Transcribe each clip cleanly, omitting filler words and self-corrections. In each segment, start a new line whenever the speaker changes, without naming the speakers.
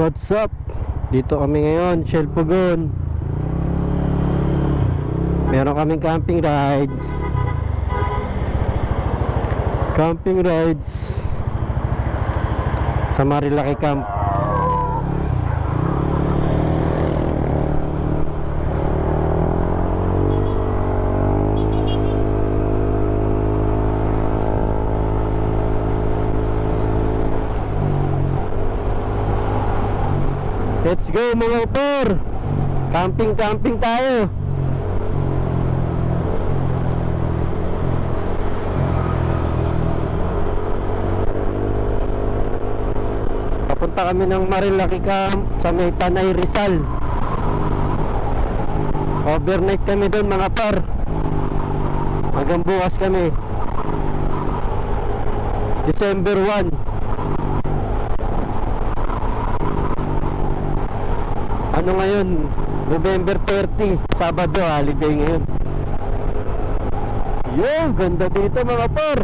What's up? Dito kami ngayon, Shell Pugon. Meron kaming camping rides. Sa Marilaki Camp. Let's go mga par. Camping tayo. Papunta kami ng Marilaki Camp sa may Tanay Rizal. Overnight kami doon mga par. Hanggang bukas kami, December 1. Ano ngayon? November 30, Sabado, holiday ngayon. Yo, ganda dito mga par.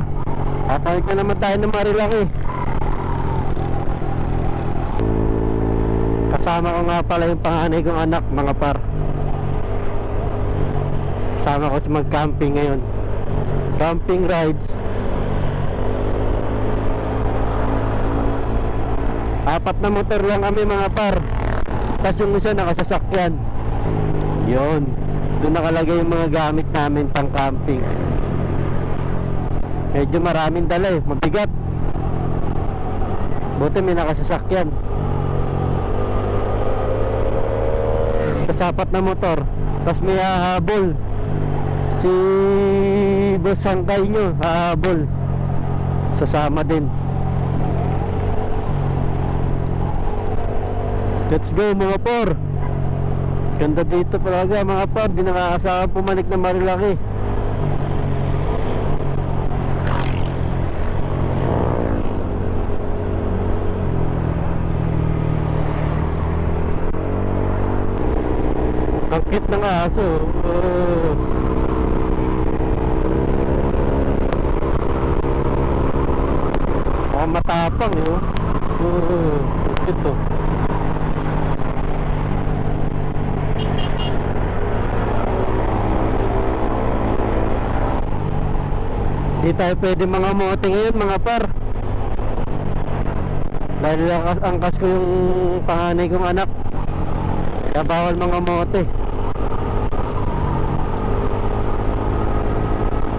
Tatawid na naman tayo ng Marilaki. Kasama ko nga pala yung panganay kong anak mga par. Kasama ko sa mag-camping ngayon. Camping rides. 4 na motor lang kami mga par. Tapos yung isa nakasasakyan. Yun, doon nakalagay yung mga gamit namin pang camping. Medyo maraming dala eh, mabigat. Buti may nakasasakyan. Tapos 4 na motor. Tapos may hahabol. Si boss sangkay nyo hahabol. Sasama din. Let's go mga par. Ganda dito talaga mga par. Di nakakasama pumanik na Marilaki. Ang cute ng aso. Matapang yun. Ito. Di tayo pwede mga mote ngayon mga par. Dahil angkas ko yung panganay kong anak. Kaya bawal mga mote.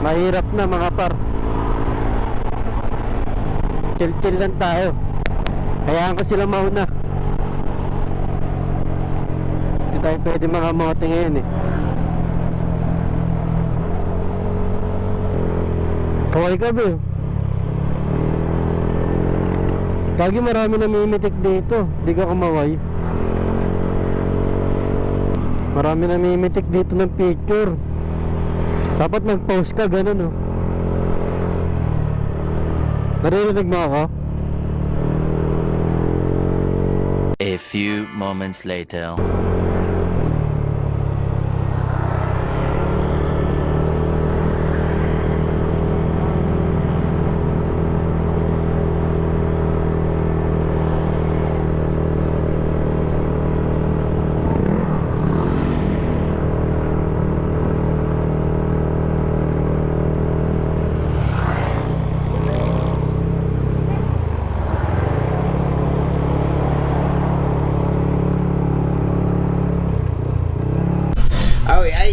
Mahirap na mga par. Chill lang tayo. Hayaan ko sila mauna. Di tayo pwede mga mote ngayon eh. Kaway ka ba? Lagi marami namimitik dito. Di ka kumaway. Marami namimitik dito ng picture. Dapat mag-post ka, ganun oh. Naririnig mo ako?
A few moments later.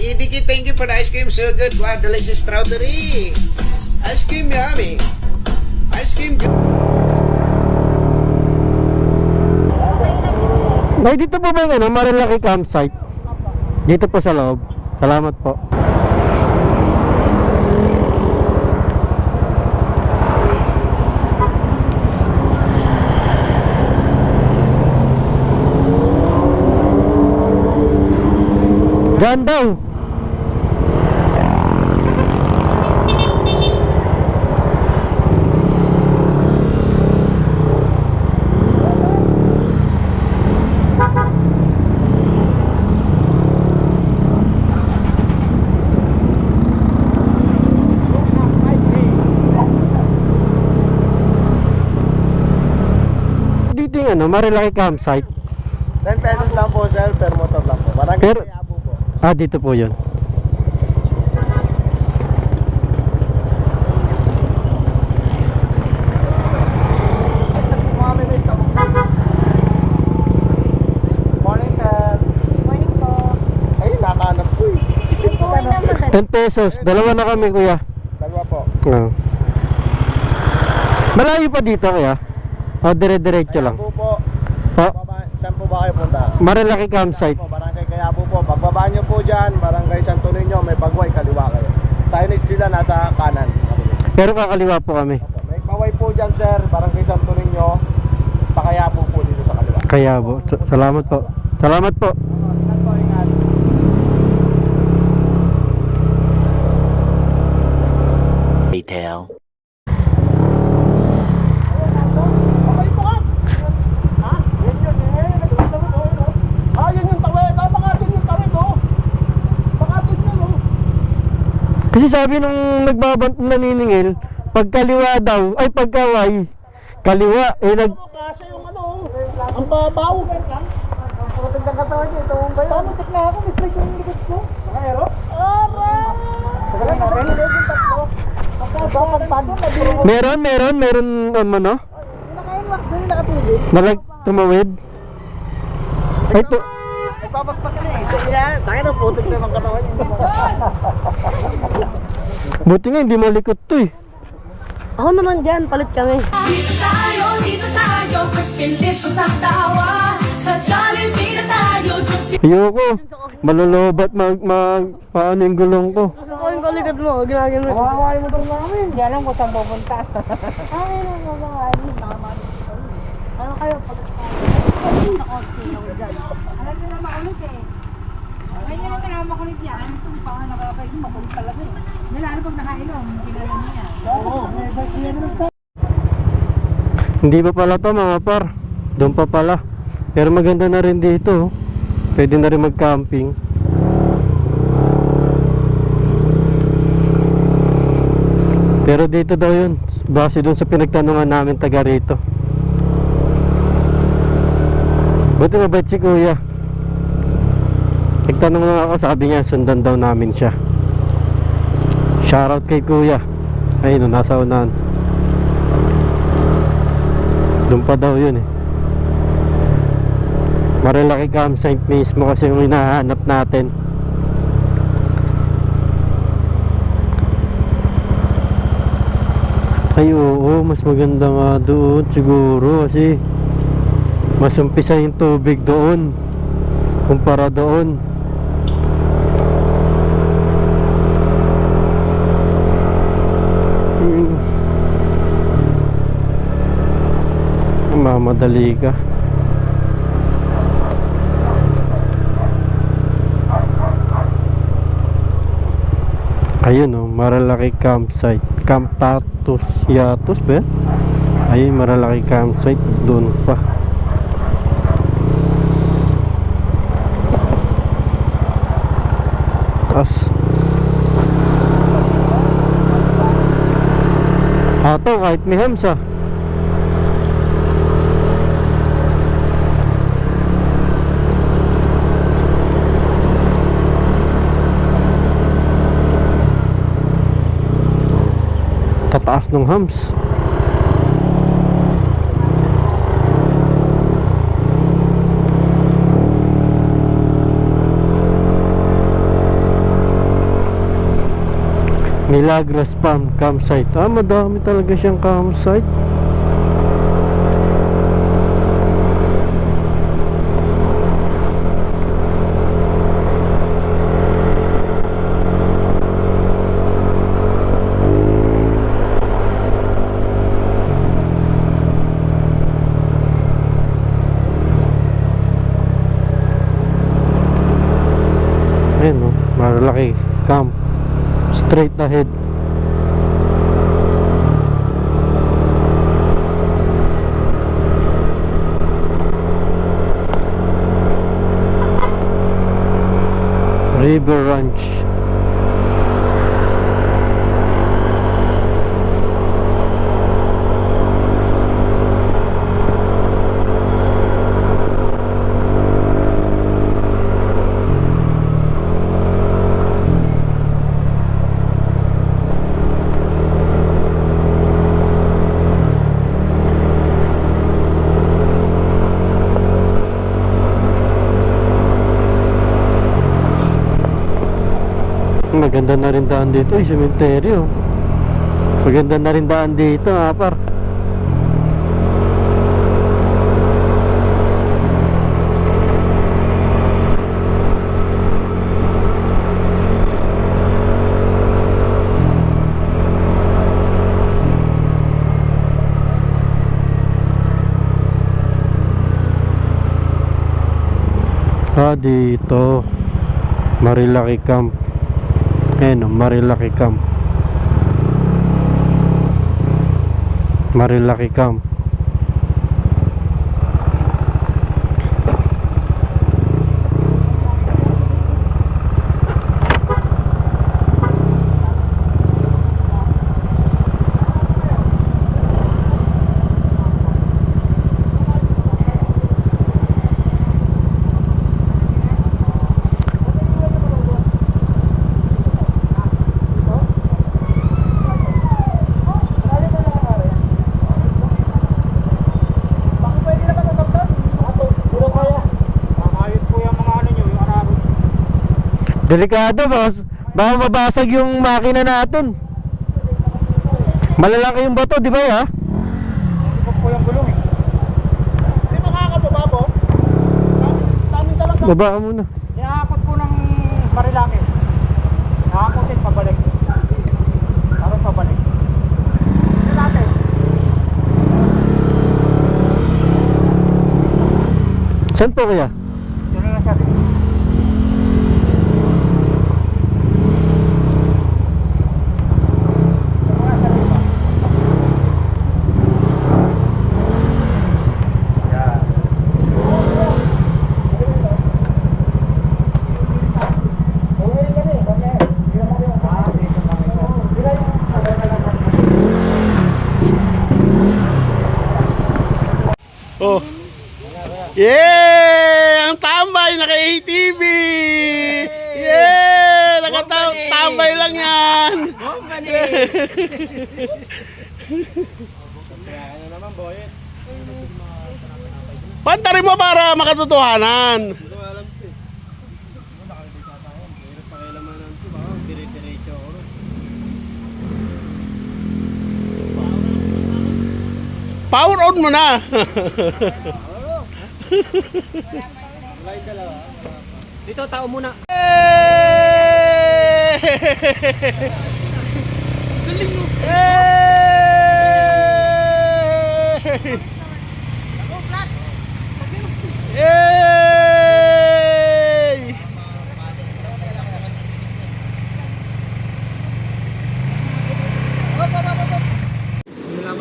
Idiki, thank you for the ice cream. So good. Wow, delicious strawberry. Ice cream yummy. Ice cream good.
May dito po ba yung Marilaki campsite? Dito po sa loob. Salamat po. Diyan daw. Dito yung Marilaki campsite.
10 pesos lang po sir, per motor lang po. Barangay
Pero-
Quiapo po.
Dito po yun.
Morning sir.
Morning po.
Ay, nakahanap ko eh.
Okay naman.
10 pesos. Dalawa na kami, kuya.
Dalawa po.
Malayo pa dito, kuya? O, dire-diretso lang.
Quiapo po.
O,
Saan po ba kayo punta?
Marilaki campsite.
Po, Barangay Quiapo po. Pagbaba nyo po dyan, Barangay Santo Niño, may bagway, kaliwa kayo. Signage sila nasa kanan.
Pero kakaliwa po kami.
Opo, may baway po dyan sir, Barangay Santo Niño. Pakayapo po dito sa kaliwa.
Kaya po. Salamat po. Salamat po.
Ingat po, ingat.
Detail.
Okay po ka. Ha? Yan yun eh. Naglalaro ko. Yan yung tawid. Baka dun yung tawid oh. Baka dun yun oh.
Kasi sabi nung naniningil, pagkaliwa daw, ay pagkaway, kaliwa,
Kasi yung ano, ang babaw. Ang magandang katawan niya, ito ang bayan. Paano takla ako? May strike yung likod ko. Nakahero? Tagalan natin.
meron, ano,
Naka-inwax din, nakatulid.
nalag tumawid. Ay,
Nagpapagpag ka na eh. Tayo na putik na ng katawan niya.
buti nga, hindi malikot to eh.
Ako naman dyan, palit kami.
Dito tayo, Crispilicious ang tawa. Sa Jollibee na tayo, Jokes
Ayoko, malolobat, paano yung gulong ko.
Gusto ko yung kalikad mo, ginagin mo.
Kawawa yung motor namin.
Hindi alam kung saan pupunta. Ay, nakabahan. Ano kayo pag...
Alam nyo na makulit eh. Ngayon lang kailangan makulit yan. Itong baka nakakain, makulit talaga eh. Lalo pag nakainom, hindi na lang niya. Oo.
Hindi pa pala to mga par, doon pa pala. Pero maganda na rin dito, oh. Pwede na rin mag-camping. Pero dito daw yun, base doon sa pinagtanungan namin taga rito. Buti mabait si kuya. Nagtanong lang ako, sabi niya sundan daw namin siya. Shoutout kay kuya. Ayun, nasa unahan. Doon pa daw yun eh. Marilaki campsite mismo kasi yung hinahanap natin. Ay oo, mas maganda nga doon siguro kasi mas umpisa yung tubig doon kumpara doon. Mamadali ka. Ayun oh, Marilaki campsite. Camp Tatus Yatus ba? Ayun, Marilaki campsite. Doon pa. Taas. Ato kahit may hamsa. Tataas ng hams. Milagros Farm campsite. Madami talaga siyang campsite. Ayan o, Marilaki camp. Straight ahead. River Ranch. Maganda na rin daan dito, sementeryo. Maganda na rin daan dito, mga par. Dito Marilaki Camp. Ayan o, Marilaki Camp. Marilaki Camp. Delikado, boss. Baka mabasag yung makina natin. Malalaki yung bato, di ba ya?
Hindi makakababa, boss. Daming talaga.
Baba ka muna.
Inaakot po ng Marilaki. Nakakotin pabalik. Parang pabalik. Ito natin.
Saan po kaya?
Ito na lang siya.
Oh. Yeah! Ang tambay naka-ATV! Yeah! Nakatambay lang yan! Pantarin mo para makatotohanan. Power on mo na.
Dito, tao muna.
Galing mo.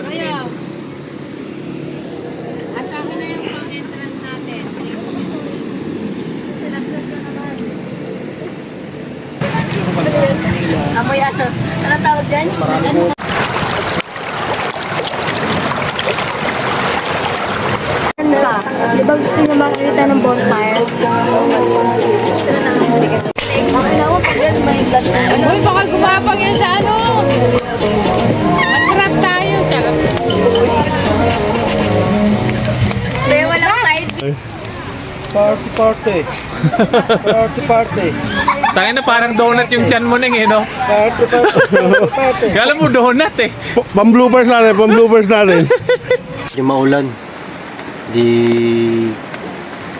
Kuya, asahin na yung pang-entrance natin.
Amoy ano? Ano tawag dyan? Di ba gusto nyo makikita ng bonfire? Makina mo pag yan may glass na.
Uy, baka gumapang yan sa ano? Mag-grab tayo. Charot.
Kaya walang side.
Party.
Tangin na parang donut yung chan mo neng eh, no? Kala mo donut eh.
Pang-bloopers natin.
Yung maulan, di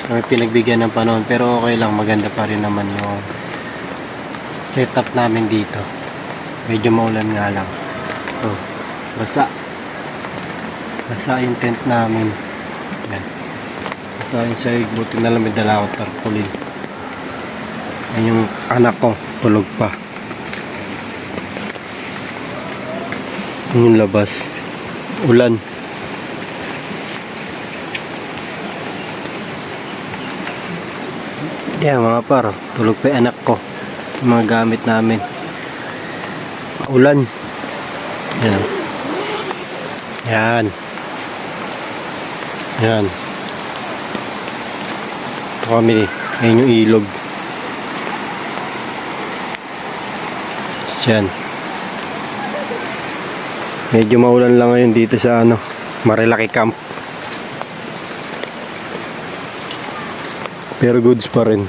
kami pinagbigyan ng panahon, pero okay lang, maganda pa rin naman yung setup namin dito. Medyo maulan nga lang. Oh, basa yung tent namin. Yan. Basa yung sahig, buti na lang may dala ako tarpaulin. Yan yung anak ko, tulog pa. Yan yung labas, ulan. Yan mga par, tulog pa yung anak ko. Yung mga gamit namin. Ulan. Yan. Yan. Yan. Ito kami. Yan yung ilog. Yan. Medyo maulan lang ngayon dito sa ano, Marilaki Camp. Pero goods pa rin.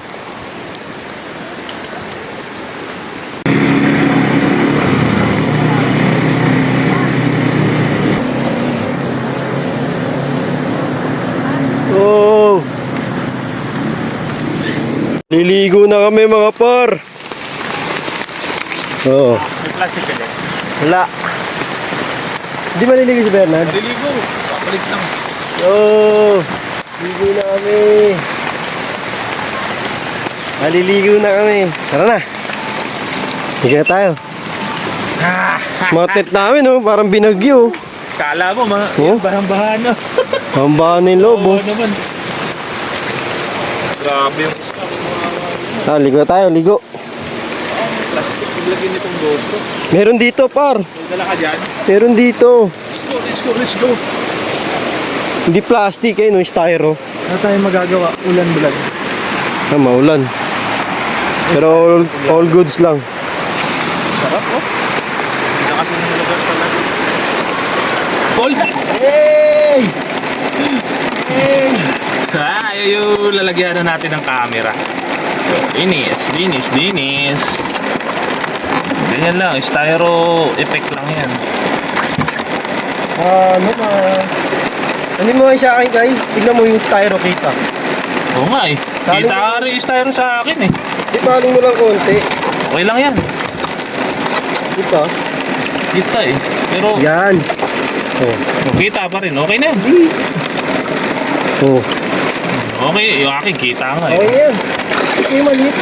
Liligo na kami mga par. Oo.
May plastic ka din.
Wala. Hindi maliligo si Bernard?
Maliligo. Papalit lang.
Oo. Ligo na kami. Maliligo na kami. Tara na. Ligo na tayo. Mga tent namin oh, parang binagyo.
Kala mo,
Oh?
bahang-bahan na.
Ang bahan ng lobo.
Oo naman. Grabe yung
Ligo na tayo, ligo.
plastic. Paglagyan nitong GoPro.
Meron dito par.
May dala ka dyan.
Meron dito.
Let's go.
Hindi plastic eh, no, styro.
Ano tayo magagawa? Ulan-bulan.
Maulan. Pero all goods lang.
Sarap, oh. Hindi na kasi ng lugar pala. Cold! Hey! Ayaw yung lalagyan na natin ng camera. Linis. Ganyan lang, styro effect lang yan.
Ano mo sa akin kay? Tignan mo yung styro kita.
Oo nga eh. Kita rin yung styro sa akin eh.
Di paling mo lang konti.
Okay lang yan.
Dito.
Kita eh. Pero
Yan. Oh.
kita pa rin. Okay na yan.
Oh.
Okay, yung akin kita nga
Okay
eh.
yan. Ito yung maliit.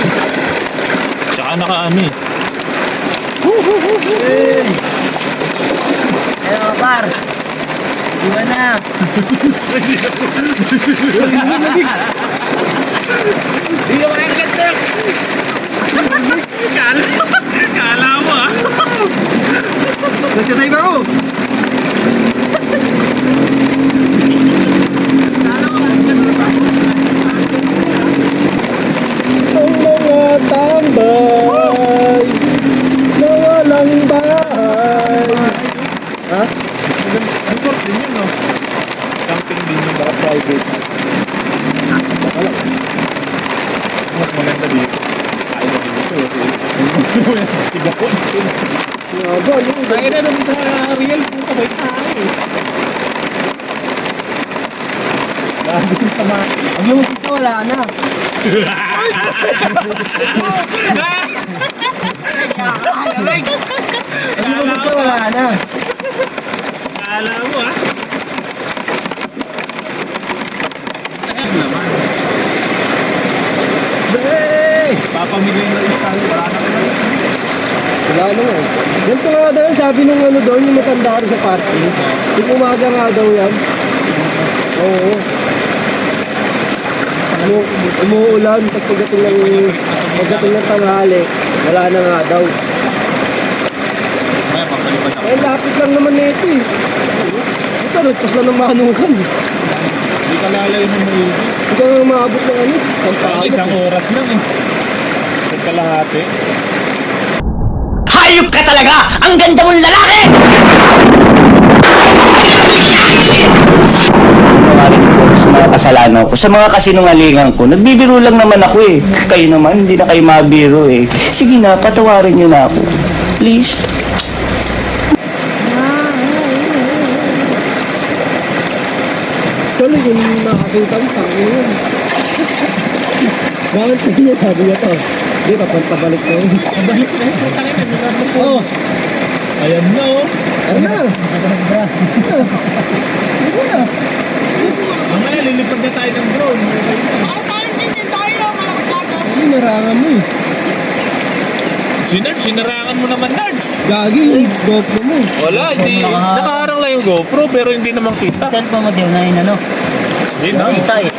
Tsaka nakaano eh.
Pero par, iba na.
Hindi naman ang ganda. Kala mo ah.
Nagkatay ba ako? Ang mga tambay na walang bahay. Ha?
Ang sort din yun no? Camping din yun.
Baka private.
Mas maganda dito. Kaya na dito. Tigapon.
Aba, ano?
Kaya na naman sa real po kabay tayo. Lagi yung tama.
Ang yung dito wala na. Ang yung dito wala na.
Kala mo ah. Papamigay na yung talo. Wala na kayo.
Wala na nga. Ganito nga daw yun, sabi nung ano daw, yung matanda rin sa party. Yung umaga nga daw yan. Oo. Umuulan, pagdating ng tanghali, wala na nga daw.
Kaya papalipan ako.
Eh, lapit lang naman na ito eh. Ito, nagpas na ng manukan.
Hindi ka lalayo ng movie.
Ito nga maabot ng ano,
Isang oras lang eh. Sa kalahati.
Hayop ka talaga! Ang ganda mong lalaki!
Sa mga kasalanan ko, sa mga kasinungalingan ko, nagbibiro lang naman ako eh. Kayo naman, hindi na kayo mabiro eh. Sige na, patawarin nyo na ako. Please.
Tuloy yung nakakita ang tango yun. Bakit niya sabi niya to? Hindi, papunta balik na yun.
Balik na yun. Tangin na, nagkakaroon ko.
Oh,
Ayan na oh.
ano na?
Mamaya lilipad na tayo ng drone.
Hindi, narangan mo eh.
Sinarangan mo naman, Nards.
Gagi yung GoPro mo.
Wala, hindi. Nakaharang lang yung GoPro pero hindi naman kita.
Cellphone mo din na yun ano?
Hindi na.
Nakita eh.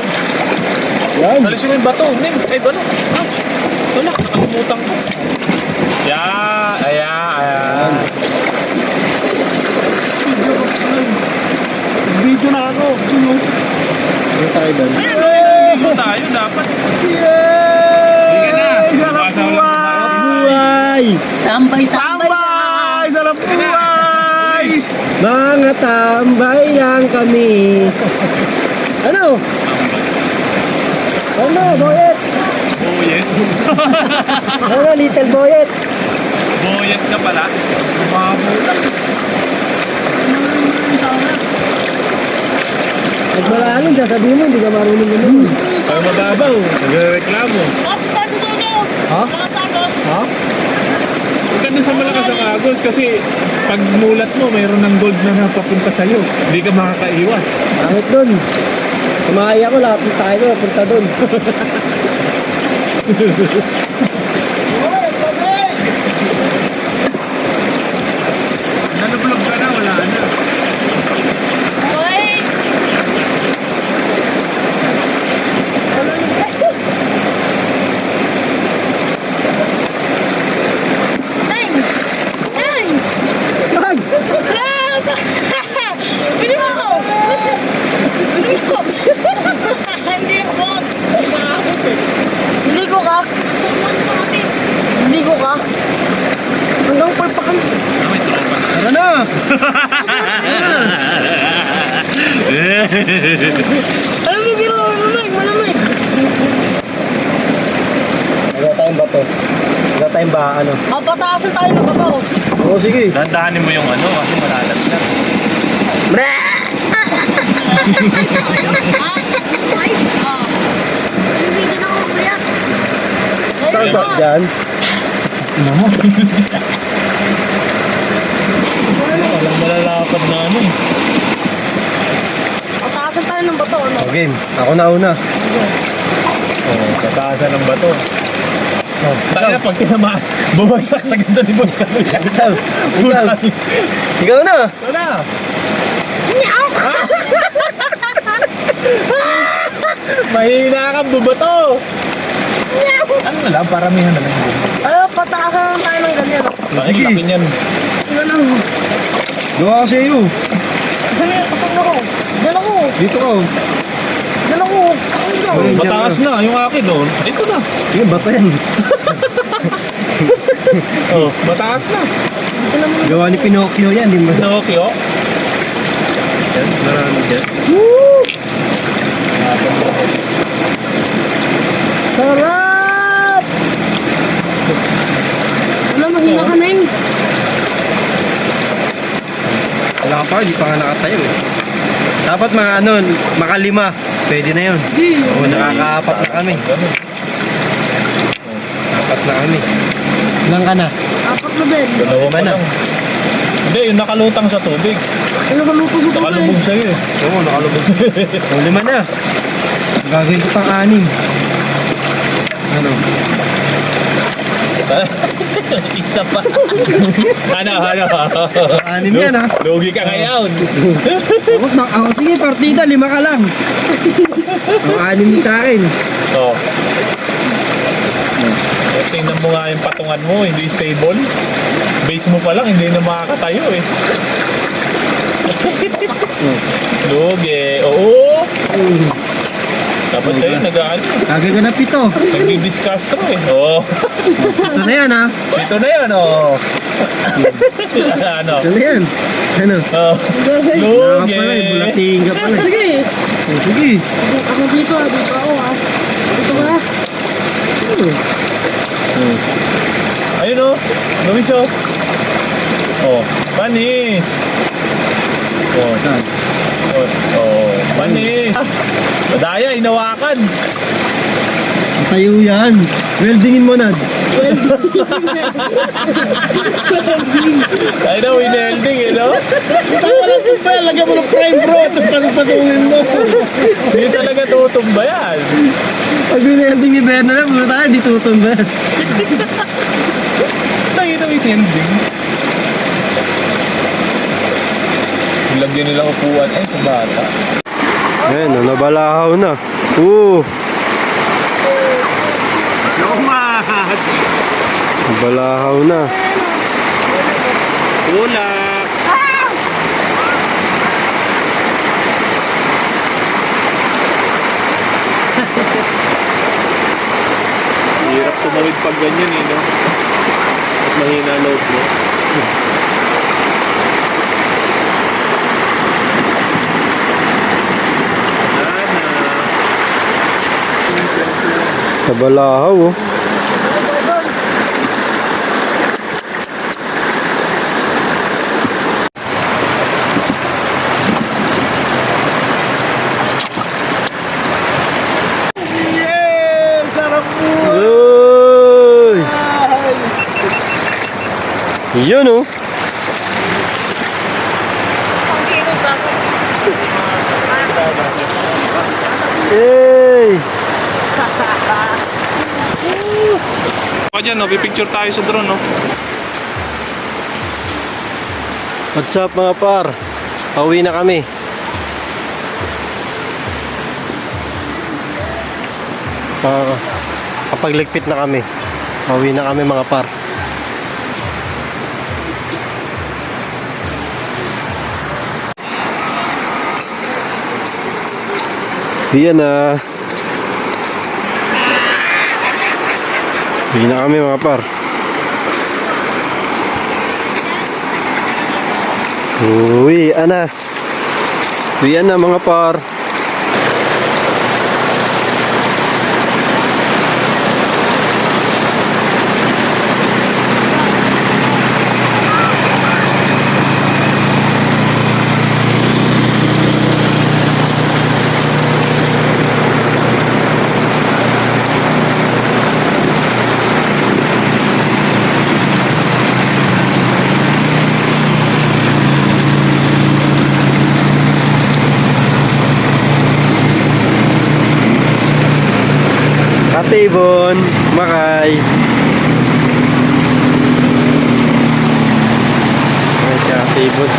Yan.
Alisin mo yung bato. Ay, bato. Wala, nakalimutan ko. Ayan.
Video na ako. Sunod. Ano tayo doon?
Ayun, tayo dapat.
Yay!
Sige na.
Sarap buhay!
Tambay!
Sarap buhay! Mga tambay lang kami. Ano? Ano, Boyet?
Boyet.
Ano, little Boyet?
Boyet ka pala. Mabulat.
Pag malalim, sasabihin mo, hindi ka marunong naman.
Pag mababaw, nagre-reklamo. sa malakas ang agos kasi pag mulat mo, mayroon ng gold na napapunta sa'yo. Hindi ka makakaiwas.
Bakit dun? Kumaya ko, lapit tayo, punta dun.
Nalublob ka na, wala na.
Tara na!
Ano yung ginawa? Malamig!
Wala tayong bato. Wala tayong ano.
Papataasan tayo ng bato.
Oo, sige.
Dandahanin mo yung ano kasi malalat na.
Sumigan ako, kuya.
Saan ba dyan?
Walang malalakad na ano eh.
Pataasan tayo ng bato, ano?
Oh, game. Ako na una.
Oo, tataasan ng bato. Tayo na pag tinamaan, bumagsak sa ganda ni Boss Kaloy.
Ikaw. Ikaw na.
Wala! Mahina kang bubato! Ano na lang, paramihan na lang.
Ano, pataasan lang tayo ng ganyan.
Bakit laki niyan?
Ganun.
Gawa ko sa iyo.
Ganun, kapag ako. Ganun ako.
Dito ka.
Ganun ako. Ganun.
Ayun,
Mataas
dyan
na, yung akin doon. Ito na.
Yung bato yan.
Oh, mataas na.
Gawa ni Pinocchio yan. Di ba?
Pinocchio. Yan, marami dyan.
Sarap! Wala, mahina ka na yun.
Wala ka pa, di pa nga nakatayo eh. Dapat mga ano, makalima. Pwede na yun. Oo, nakakaapat na kami. Apat na kami. Ilang ka na?
Apat na din.
Dalawa pa
na.
lang. Hindi, yung nakalutang sa tubig.
Ano ka luto sa
Nakalubog sa'yo eh.
Oo, nakalubog. O, 5 na. Gagawin ko pang 6. Ano?
Isa pa. Ano?
6 yan ha.
Lugi ka ngayon.
Ako, sige, partida, 5 ka lang. O, 6 din sa akin.
Oh. Tingnan mo nga yung patungan mo, hindi stable. Base mo pa lang, hindi na makakatayo eh. Lugi. Oo. Dapat sa'yo, nag-ano.
Gagawin ko na 7.
Nag-discuss to eh. Oo.
Ito na yan ha.
Ito na yan, oo. Ano?
Ito na yan. Ano?
Oh.
Wala ka
Lugi.
pala eh. Bulating ka pala eh.
Sige.
O, sige.
Ako dito, dito ako ah. Dito ba?
Ayun o. Luis o. Oh. Panis. Oh.
Saan?
Oh. Panis. Madaya, inawakan.
Tayo yan. Weldingin mo na.
Tayo na, winelding eh, no?
Walang pipel, lagyan mo ng prime bro, tapos patungin mo.
Hindi talaga tutumba yan.
Pag winelding ni Berna lang, puto tayo, di tutumba.
Tayo na, winelding. Lagyan nilang upuan. Ay, sa bata.
Ayan, nabalahaw na. Nabalahaw na.
Tulak. Hirap tumawid pag ganyan eh, no? At mahina load mo.
Nabalahaw, oh.
Yes! Sarap po!
Uy! Yun oh. Yay!
Pa dyan, no? Pipicture tayo sa drone, no?
What's up mga par? Pauwi na kami. Kapag ligpit na kami. Pauwi na kami mga par. Yan na. Pauwi na kami mga par. Uwi na. Uwi na mga par. Ate Ibon, makay. Ayan si Ate Ibon.